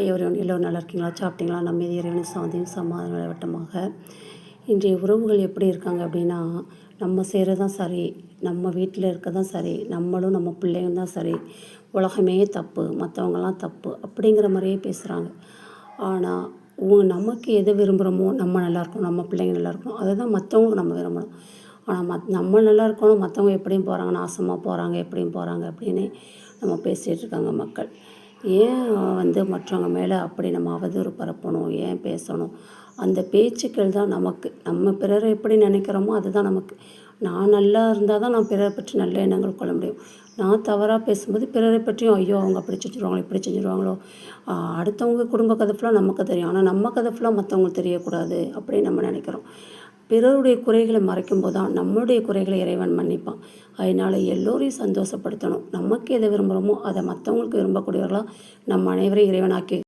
எல்லோரும் நல்லா இருக்கீங்களா? சாப்பிட்டீங்களா? நம்ம இறைவனின் சாந்தியும் சமாதான நிலவட்டமாக. இன்றைய உறவுகள் எப்படி இருக்காங்க அப்படின்னா, நம்ம செய்கிறது தான் சரி, நம்ம வீட்டில் இருக்க தான் சரி, நம்மளும் நம்ம பிள்ளைங்க தான் சரி, உலகமே தப்பு, மற்றவங்கலாம் தப்பு அப்படிங்கிற மாதிரியே பேசுகிறாங்க. ஆனால் நமக்கு எது விரும்புகிறோமோ, நம்ம நல்லா இருக்கணும், நம்ம பிள்ளைங்க நல்லா இருக்கணும், அதை தான் மற்றவங்களுக்கு நம்ம விரும்பணும். ஆனால் நம்ம நல்லா இருக்கணும், மற்றவங்க எப்படியும் போகிறாங்க, நாசமாக போகிறாங்க, எப்படியும் போகிறாங்க அப்படின்னு நம்ம பேசிகிட்டு இருக்காங்க மக்கள். ஏன் மற்றவங்க மேலே அப்படி நம்ம அவதூறு பரப்பணும், ஏன் பேசணும்? அந்த பேச்சுக்கள் தான் நமக்கு, நம்ம பிறரை எப்படி நினைக்கிறோமோ அதுதான் நமக்கு. நான் நல்லா இருந்தால் தான் நான் பிறரை பற்றி நல்ல எண்ணங்கள் கொள்ள முடியும். நான் தவறாக பேசும்போது பிறரை பற்றியும் ஐயோ அவங்க அப்படி செஞ்சுருவாங்களோ, இப்படி செஞ்சுருவாங்களோ, அடுத்தவங்க குடும்ப கதை ஃபுல்லாக நமக்கு தெரியும், ஆனால் நம்ம கதை ஃபுல்லாக மற்றவங்களுக்கு தெரியக்கூடாது அப்படின்னு நம்ம நினைக்கிறோம். பிறருடைய குறைகளை மறைக்கும்போது தான் நம்மளுடைய குறைகளை இறைவன் மன்னிப்பான். அதனால் எல்லோரையும் சந்தோஷப்படுத்தணும். நமக்கு எதை விரும்புகிறோமோ அதை மற்றவங்களுக்கு விரும்பக்கூடியவர்களாக நம்ம அனைவரையும் இறைவனாக்கி